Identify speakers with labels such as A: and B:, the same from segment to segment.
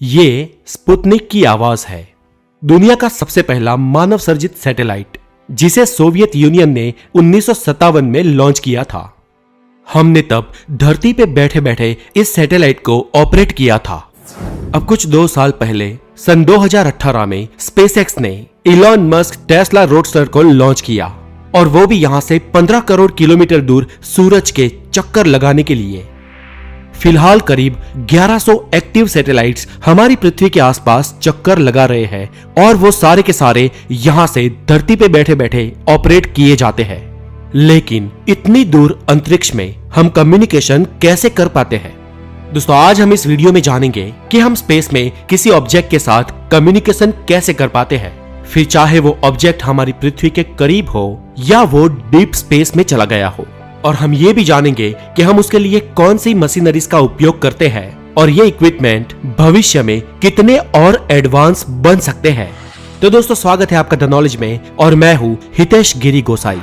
A: ये स्पुतनिक की आवाज है, दुनिया का सबसे पहला मानव सर्जित सैटेलाइट जिसे सोवियत यूनियन ने 1957 में लॉन्च किया था। हमने तब धरती पे बैठे बैठे इस सैटेलाइट को ऑपरेट किया था। अब कुछ 2 साल पहले सन 2018 में स्पेसएक्स ने इलॉन मस्क टेस्ला रोडस्टर को लॉन्च किया और वो भी यहां से 15 करोड़ किलोमीटर दूर सूरज के चक्कर लगाने के लिए। फिलहाल करीब 1100 एक्टिव सैटेलाइट्स हमारी पृथ्वी के आसपास चक्कर लगा रहे हैं और वो सारे के सारे यहां से धरती पे बैठे बैठे ऑपरेट किए जाते हैं। लेकिन इतनी दूर अंतरिक्ष में हम कम्युनिकेशन कैसे कर पाते हैं? दोस्तों, आज हम इस वीडियो में जानेंगे कि हम स्पेस में किसी ऑब्जेक्ट के साथ कम्युनिकेशन कैसे कर पाते हैं, फिर चाहे वो ऑब्जेक्ट हमारी पृथ्वी के करीब हो या वो डीप स्पेस में चला गया हो। और हम ये भी जानेंगे कि हम उसके लिए कौन सी मशीनरीज का उपयोग करते हैं और ये इक्विपमेंट भविष्य में कितने और एडवांस बन सकते हैं। तो दोस्तों, स्वागत है आपका द नॉलेज में और मैं हूँ हितेश गिरी गोसाई।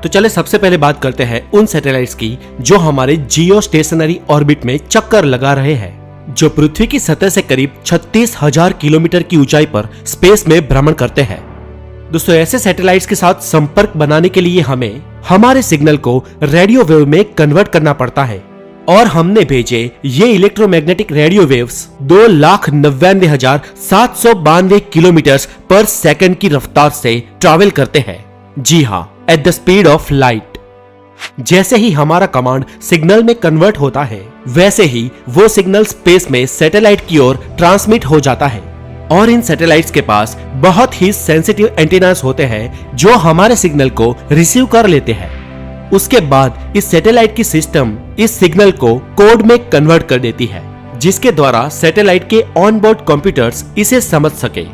A: तो चले सबसे पहले बात करते हैं उन सैटेलाइट्स की जो हमारे जियो स्टेशनरी ऑर्बिट में चक्कर लगा रहे हैं, जो पृथ्वी की सतह से करीब 36,000 किलोमीटर की ऊंचाई पर स्पेस में भ्रमण करते हैं। दोस्तों, ऐसे सैटेलाइट्स के साथ संपर्क बनाने के लिए हमें हमारे सिग्नल को रेडियो वेव में कन्वर्ट करना पड़ता है और हमने भेजे ये इलेक्ट्रोमैग्नेटिक रेडियो वेव्स 2,99,792 किलोमीटर पर सेकंड की रफ्तार से ट्रैवल करते हैं। जी हाँ, at the speed of light. जैसे ही हमारा कमांड सिग्नल में कन्वर्ट होता है, वैसे ही वो सिग्नल स्पेस में सैटेलाइट की ओर ट्रांसमिट हो जाता है और इन सैटेलाइट्स के पास बहुत ही सेंसिटिव एंटीनास होते हैं जो हमारे सिग्नल को रिसीव कर लेते हैं। उसके बाद इस सैटेलाइट की सिस्टम इस सिग्नल को कोड में कन्वर्ट कर देती है, जिसके द्वारा सैटेलाइट के ऑन बोर्ड कंप्यूटर्स इसे समझ सके।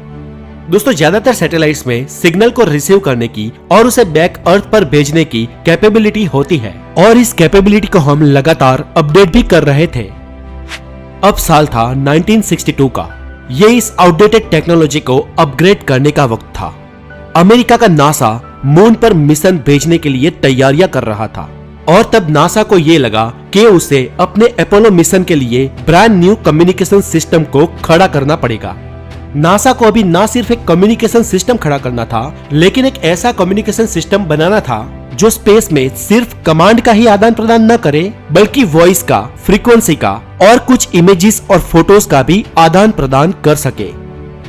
A: दोस्तों, ज्यादातर सैटेलाइट्स में सिग्नल को रिसीव करने की और उसे बैक अर्थ पर भेजने की कैपेबिलिटी होती है और इस कैपेबिलिटी को हम लगातार अपडेट भी कर रहे थे। अब साल था 1962 का। ये इस आउटडेटेड टेक्नोलॉजी को अपग्रेड करने का वक्त था। अमेरिका का नासा मून पर मिशन भेजने के लिए तैयारियां कर रहा था और तब नासा को ये लगा कि उसे अपने अपोलो मिशन के लिए ब्रांड न्यू कम्युनिकेशन सिस्टम को खड़ा करना पड़ेगा। नासा को अभी ना सिर्फ एक कम्युनिकेशन सिस्टम खड़ा करना था, लेकिन एक ऐसा कम्युनिकेशन सिस्टम बनाना था जो स्पेस में सिर्फ कमांड का ही आदान प्रदान न करे, बल्कि वॉइस का, फ्रीक्वेंसी का और कुछ इमेजेस और फोटोज का भी आदान प्रदान कर सके।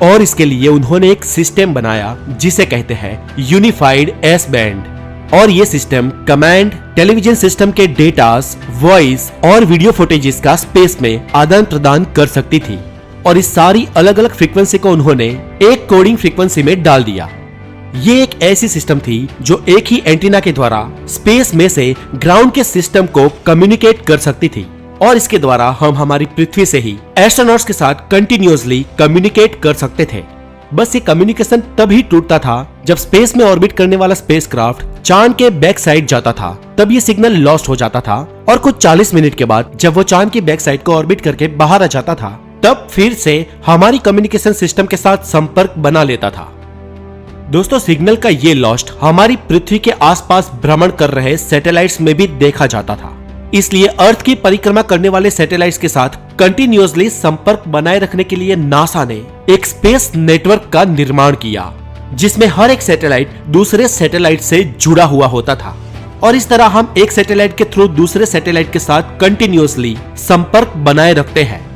A: और इसके लिए उन्होंने एक सिस्टम बनाया जिसे कहते हैं यूनिफाइड एस बैंड। और ये सिस्टम कमांड, टेलीविजन सिस्टम के डेटास, वॉइस और वीडियो फुटेजेस का स्पेस में आदान प्रदान कर सकती थी। और इस सारी अलग अलग फ्रीक्वेंसी को उन्होंने एक कोडिंग फ्रीक्वेंसी में डाल दिया। ये एक ऐसी सिस्टम थी जो एक ही एंटीना के द्वारा स्पेस में से ग्राउंड के सिस्टम को कम्युनिकेट कर सकती थी और इसके द्वारा हम हमारी पृथ्वी से ही एस्ट्रोनॉट्स के साथ कंटिन्यूअसली कम्युनिकेट कर सकते थे। बस ये कम्युनिकेशन तभी टूटता था जब स्पेस में ऑर्बिट करने वाला स्पेसक्राफ्ट चांद के बैक साइड जाता था, तब ये सिग्नल लॉस्ट हो जाता था और कुछ 40 मिनट के बाद जब वो चांद की बैक साइड को ऑर्बिट करके बाहर आ जाता था, तब फिर से हमारी कम्युनिकेशन सिस्टम के साथ संपर्क बना लेता था। दोस्तों, सिग्नल का ये लॉस्ट हमारी पृथ्वी के आसपास भ्रमण कर रहे सैटेलाइट्स में भी देखा जाता था। इसलिए अर्थ की परिक्रमा करने वाले सैटेलाइट्स के साथ कंटिन्यूअसली संपर्क बनाए रखने के लिए नासा ने एक स्पेस नेटवर्क का निर्माण किया, जिसमें हर एक सैटेलाइट दूसरे सैटेलाइट से जुड़ा हुआ होता था और इस तरह हम एक सैटेलाइट के थ्रू दूसरे सैटेलाइट के साथ कंटिन्यूअसली संपर्क बनाए रखते हैं।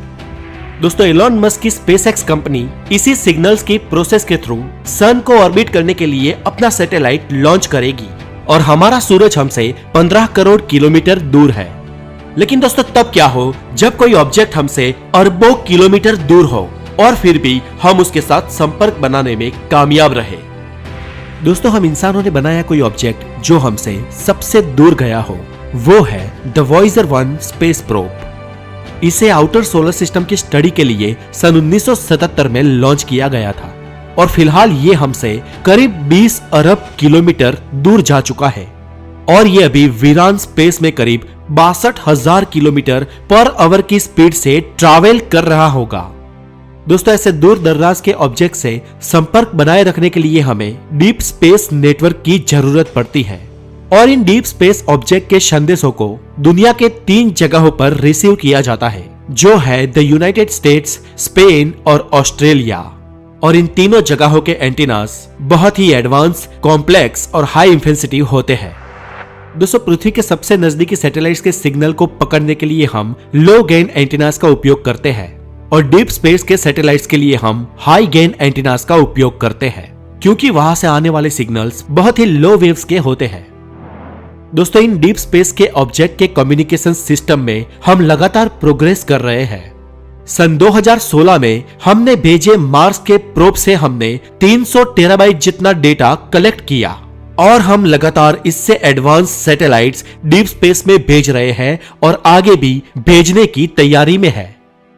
A: दोस्तों, एलॉन मस्क की स्पेसएक्स कंपनी इसी सिग्नल्स की प्रोसेस के थ्रू सन को ऑर्बिट करने के लिए अपना सैटेलाइट लॉन्च करेगी और हमारा सूरज हमसे 15 करोड़ किलोमीटर दूर है। लेकिन दोस्तों, तब क्या हो जब कोई ऑब्जेक्ट हमसे अरबों किलोमीटर दूर हो और फिर भी हम उसके साथ संपर्क बनाने में कामयाब रहे। दोस्तों, हम इंसानों ने बनाया कोई ऑब्जेक्ट जो हमसे सबसे दूर गया हो, वो है द वॉयेजर 1 स्पेस प्रोब। इसे आउटर सोलर सिस्टम की स्टडी के लिए सन 1977 में लॉन्च किया गया था और फिलहाल ये हमसे करीब 20 अरब किलोमीटर दूर जा चुका है और ये अभी वीरान स्पेस में करीब 62,000 किलोमीटर पर आवर की स्पीड से ट्रैवल कर रहा होगा। दोस्तों, ऐसे दूर दराज के ऑब्जेक्ट से संपर्क बनाए रखने के लिए हमें डीप स्पेस नेटवर्क की जरूरत पड़ती है और इन डीप स्पेस ऑब्जेक्ट के संदेशों को दुनिया के 3 जगहों पर रिसीव किया जाता है। जो है द यूनाइटेड स्टेट्स, स्पेन और ऑस्ट्रेलिया। और इन तीनों जगहों के एंटीनास बहुत ही एडवांस, कॉम्प्लेक्स और हाई इंटेंसिटी होते हैं। दोस्तों, पृथ्वी के सबसे नजदीकी सैटेलाइट्स के सिग्नल को पकड़ने के लिए हम लो गेन एंटीनास का उपयोग करते हैं और डीप स्पेस के सैटेलाइट्स के लिए हम हाई गेन एंटीनास का उपयोग करते हैं, क्योंकि वहां से आने वाले सिग्नल्स बहुत ही लो वेव्स के होते हैं। दोस्तों, इन डीप स्पेस के ऑब्जेक्ट के कम्युनिकेशन सिस्टम में हम लगातार प्रोग्रेस कर रहे हैं। सन 2016 में हमने भेजे मार्स के प्रोब से हमने 300 टेराबाइट जितना डेटा कलेक्ट किया और हम लगातार इससे एडवांस सैटेलाइट्स डीप स्पेस में भेज रहे हैं और आगे भी भेजने की तैयारी में है।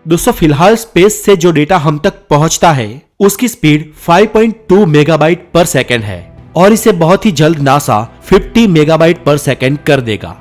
A: दोस्तों, फिलहाल स्पेस से जो डेटा हम तक पहुंचता है उसकी स्पीड 5.2 मेगाबाइट पर सेकंड है और इसे बहुत ही जल्द नासा 50 मेगाबाइट पर सेकंड कर देगा।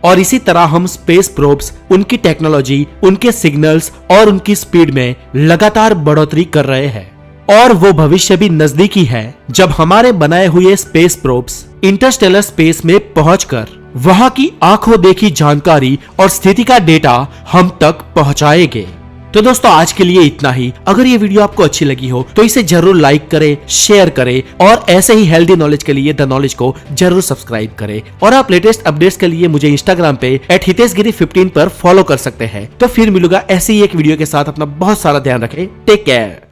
A: और इसी तरह हम स्पेस प्रोब्स, उनकी टेक्नोलॉजी, उनके सिग्नल्स और उनकी स्पीड में लगातार बढ़ोतरी कर रहे हैं। और वो भविष्य भी नजदीकी है जब हमारे बनाए हुए स्पेस प्रोब्स इंटरस्टेलर स्पेस में पहुंचकर वहां की आंखों देखी जानकारी और स्थिति का डेटा हम तक पहुंचाएंगे। तो दोस्तों, आज के लिए इतना ही। अगर ये वीडियो आपको अच्छी लगी हो तो इसे जरूर लाइक करें, शेयर करें और ऐसे ही हेल्दी नॉलेज के लिए द नॉलेज को जरूर सब्सक्राइब करें। और आप लेटेस्ट अपडेट्स के लिए मुझे इंस्टाग्राम पे @hitesgiri15 पर फॉलो कर सकते हैं। तो फिर मिलूंगा ऐसे ही एक वीडियो के साथ। अपना बहुत सारा ध्यान रखें। Take care.